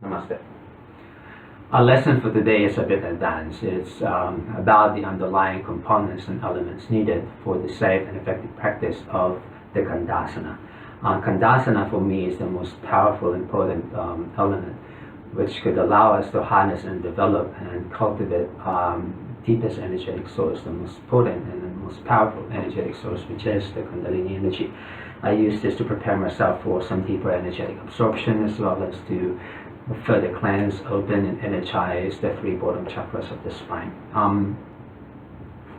Namaste. Our lesson for today is a bit advanced. It's about the underlying components and elements needed for the safe and effective practice of the Kandasana. Kandasana for me is the most powerful, important element which could allow us to harness and develop and cultivate deepest energetic source, the most potent and the most powerful energetic source, which is the Kundalini energy. I use this to prepare myself for some deeper energetic absorption, as well as to further cleanse, open, and energize the three bottom chakras of the spine.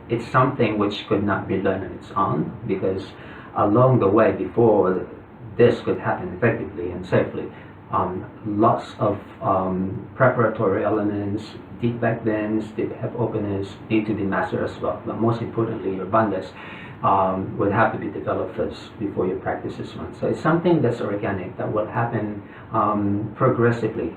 It's something which could not be learned on its own, because along the way, before this could happen effectively and safely, lots of preparatory elements, deep back bends, deep hip openers need to be mastered as well. But most importantly, your bandhas would have to be developed first before you practice this one. So it's something that's organic, that will happen progressively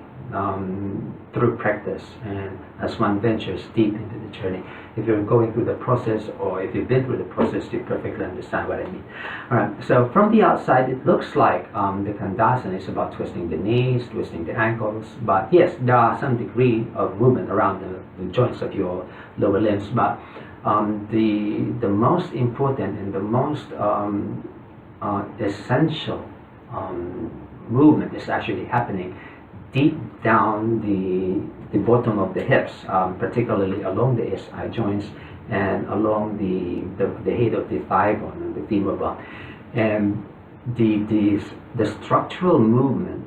through practice and as one ventures deep into the journey. If you're going through the process, or if you've been through the process, you perfectly understand what I mean. Alright, so from the outside it looks like the Kandasana is about twisting the knees, twisting the ankles, but yes, there are some degree of movement around the joints of your lower limbs, but the most important and the most essential movement is actually happening deep down the bottom of the hips, particularly along the SI joints and along the head of the thigh bone and the femur bone. And the structural movement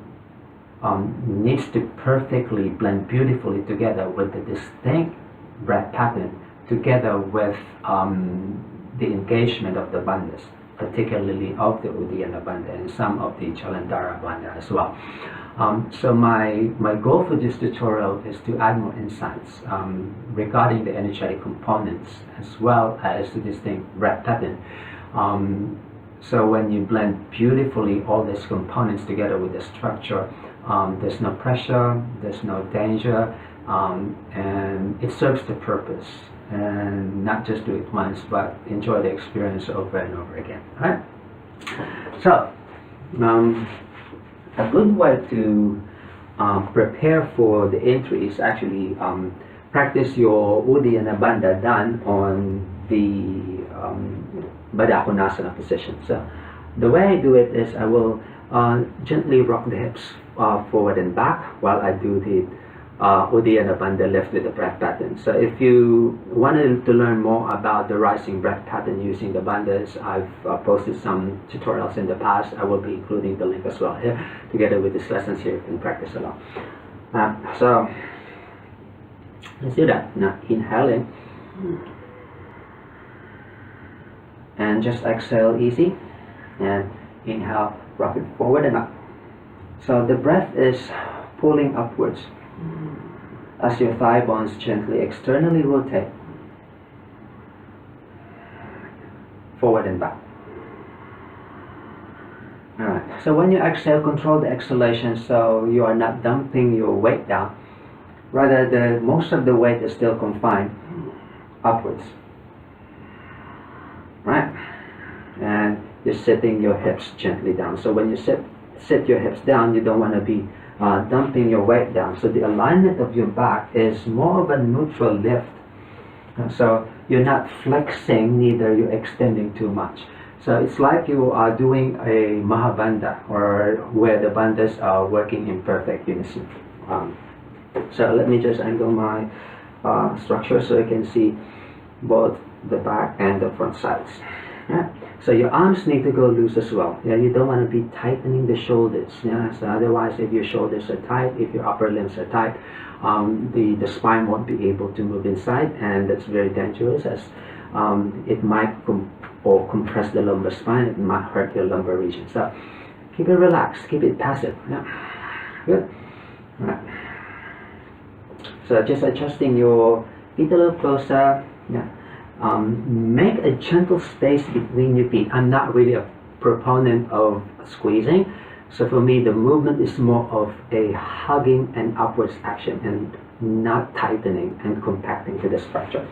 needs to perfectly blend beautifully together with the distinct breath pattern, together with the engagement of the bandhas, particularly of the Uddiyana bandha and some of the Jalandhara bandha as well. So my goal for this tutorial is to add more insights regarding the energetic components as well as the distinct breath pattern. So when you blend beautifully all these components together with the structure, there's no pressure, there's no danger, and it serves the purpose. And not just do it once, but enjoy the experience over and over again. Right? So, a good way to prepare for the entry is actually practice your Uddiyana bandha done on the Baddha Konasana position. So, the way I do it is I will gently rock the hips forward and back while I do the Uddiyana bandha left with the breath pattern. So if you wanted to learn more about the rising breath pattern using the bandhas, I've posted some tutorials in the past. I will be including the link as well here, together with these lessons here. You can practice along. So let's do that. Now inhaling and just exhale easy, and inhale, rock it forward and up. So the breath is pulling upwards as your thigh bones gently externally rotate forward and back. Alright, so when you exhale, control the exhalation so you are not dumping your weight down. Rather, most of the weight is still confined upwards. Right? And you're sitting your hips gently down. So when you sit your hips down, you don't want to be dumping your weight down. So the alignment of your back is more of a neutral lift. So you're not flexing, neither you're extending too much. So it's like you are doing a Mahabandha, or where the bandhas are working in perfect unison. So let me just angle my structure so you can see both the back and the front sides. Yeah. So your arms need to go loose as well. Yeah, you don't want to be tightening the shoulders. Yeah, so otherwise, if your shoulders are tight, if your upper limbs are tight, the spine won't be able to move inside, and that's very dangerous, as it might compress the lumbar spine. It might hurt your lumbar region. So keep it relaxed, keep it passive. Yeah, good. All right. So just adjusting your feet a little closer. Yeah. Make a gentle space between your feet. I'm not really a proponent of squeezing, so for me the movement is more of a hugging and upwards action, and not tightening and compacting to the structure.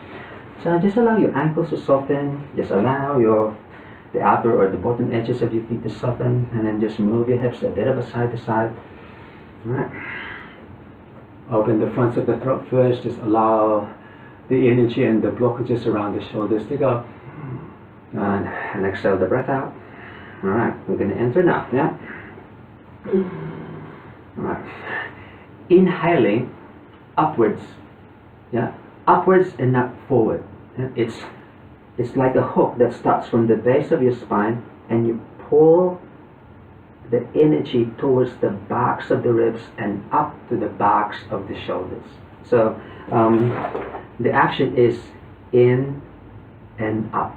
So just allow your ankles to soften, just allow the outer or the bottom edges of your feet to soften, and then just move your hips a bit of a side to side. All right. Open the fronts of the throat first. Just allow the energy and the blockages around the shoulders to go. And exhale the breath out. Alright, we're going to enter now. Yeah? Alright. Inhaling upwards. Yeah? Upwards and not forward. Yeah? It's like a hook that starts from the base of your spine and you pull the energy towards the backs of the ribs and up to the backs of the shoulders. So the action is in and up.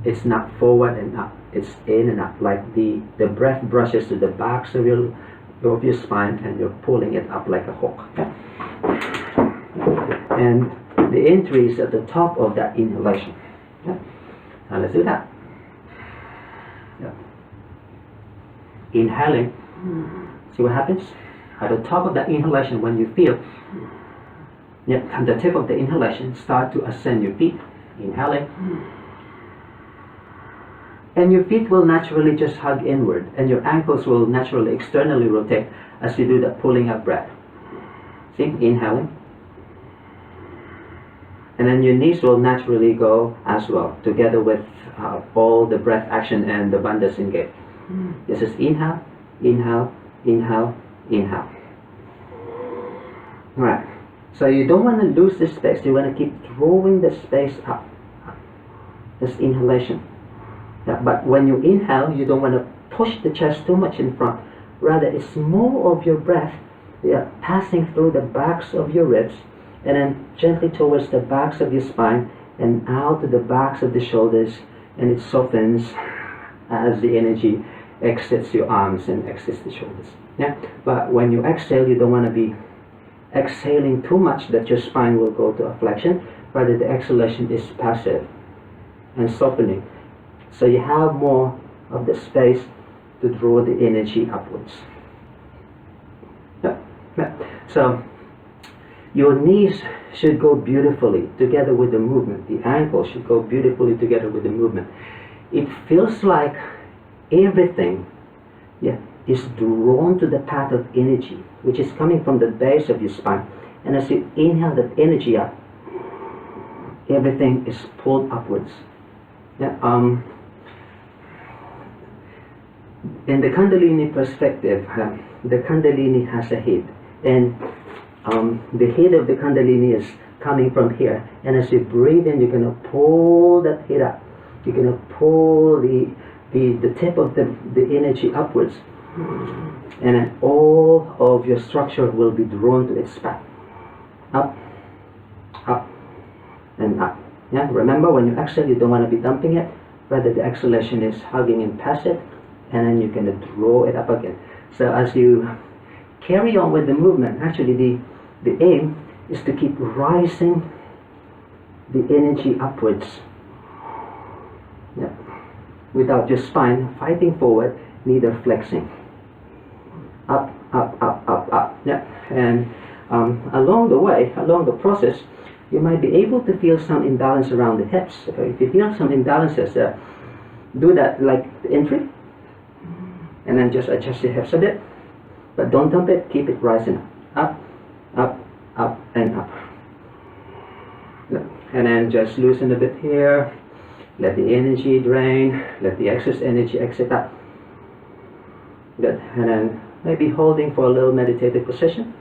It's not forward and up. It's in and up. Like the breath brushes to the backs of your spine and you're pulling it up like a hook. Okay? And the entry is at the top of that inhalation. Okay? Now let's do that. Yeah. Inhaling. See what happens? At the top of that inhalation, when you feel at the tip of the inhalation, start to ascend your feet. Inhaling. And your feet will naturally just hug inward, and your ankles will naturally externally rotate as you do that pulling up breath. See? Inhaling. And then your knees will naturally go as well, together with all the breath action and the bandhas engage. This is inhale, inhale, inhale, inhale. Alright. So you don't want to lose this space. You want to keep drawing the space up. This inhalation. Yeah, but when you inhale, you don't want to push the chest too much in front. Rather, it's more of your breath passing through the backs of your ribs and then gently towards the backs of your spine and out to the backs of the shoulders, and it softens as the energy exits your arms and exits the shoulders. Yeah? But when you exhale, you don't want to be exhaling too much that your spine will go to a flexion. Rather, the exhalation is passive and softening. So you have more of the space to draw the energy upwards. Yeah. Yeah. So your knees should go beautifully together with the movement. The ankles should go beautifully together with the movement. It feels like everything is drawn to the path of energy, which is coming from the base of your spine. And as you inhale that energy up, everything is pulled upwards. Yeah, in the Kundalini perspective, the Kundalini has a head, and the head of the Kundalini is coming from here. And as you breathe in, you're going to pull that head up. You're going to pull the tip of the energy upwards, and then all of your structure will be drawn to its path. Up, up, and up. Yeah. Remember, when you exhale, you don't want to be dumping it. Rather, the exhalation is hugging and passive, and then you're going to draw it up again. So as you carry on with the movement, actually the aim is to keep rising the energy upwards. Yeah. Without your spine fighting forward, neither flexing. Up, up, up, up, up. Yeah. And along the way, along the process, you might be able to feel some imbalance around the hips. If you feel some imbalances, do that like the entry, and then just adjust your hips a bit. But don't dump it, keep it rising up, up, up, and up. And then just loosen a bit here. Let the energy drain. Let the excess energy exit up. Good. And then maybe holding for a little meditative position.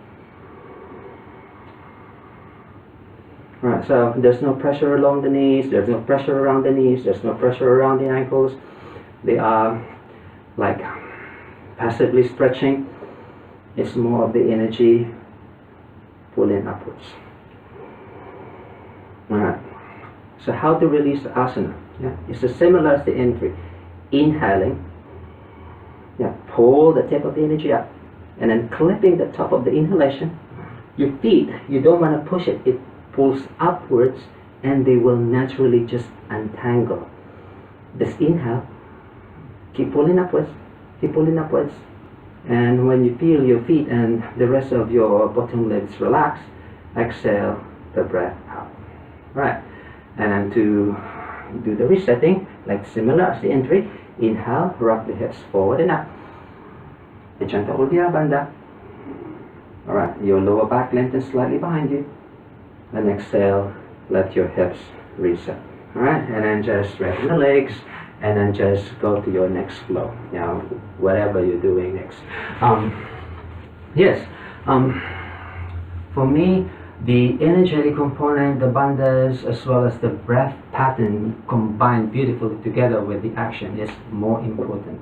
Alright, so there's no pressure along the knees. There's no pressure around the knees. There's no pressure around the ankles. They are like passively stretching. It's more of the energy pulling upwards. Alright. So how to release the asana? Yeah, it's as similar as the entry. Inhaling. Yeah, pull the tip of the energy up, and then clipping the top of the inhalation. Your feet, you don't want to push it. It pulls upwards, and they will naturally just untangle. This inhale, keep pulling upwards, keep pulling upwards. And when you feel your feet and the rest of your bottom legs relax, exhale the breath out. Right. And then to do the resetting, like similar as the entry, inhale, rock the hips forward and up. And gentle Uddiyana Bandha. Alright. your lower back lengthens slightly behind you. And exhale, let your hips reset. Alright, and then just straighten the legs, and then just go to your next flow. You know, whatever you're doing next. For me, the energetic component, the bandhas, as well as the breath pattern combined beautifully together with the action is more important.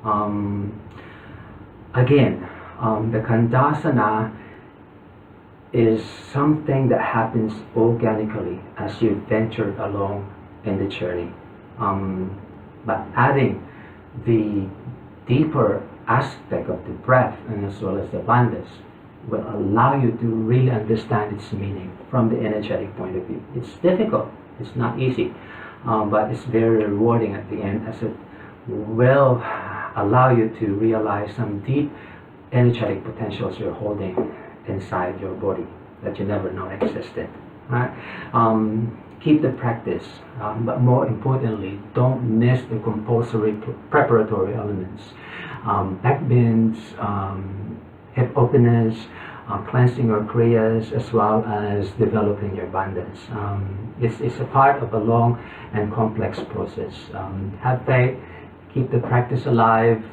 The Kandasana is something that happens organically as you venture along in the journey. But adding the deeper aspect of the breath and as well as the bandhas will allow you to really understand its meaning from the energetic point of view. It's difficult, it's not easy, but it's very rewarding at the end, as it will allow you to realize some deep energetic potentials you're holding inside your body that you never know existed. Right? Keep the practice, but more importantly, don't miss the compulsory preparatory elements. Back bends, hip openers, cleansing your kriyas, as well as developing your bandhas. It's a part of a long and complex process. Have faith, keep the practice alive,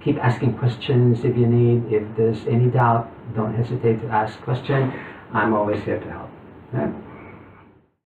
keep asking questions if you need. If there's any doubt, don't hesitate to ask questions. I'm always here to help. Right?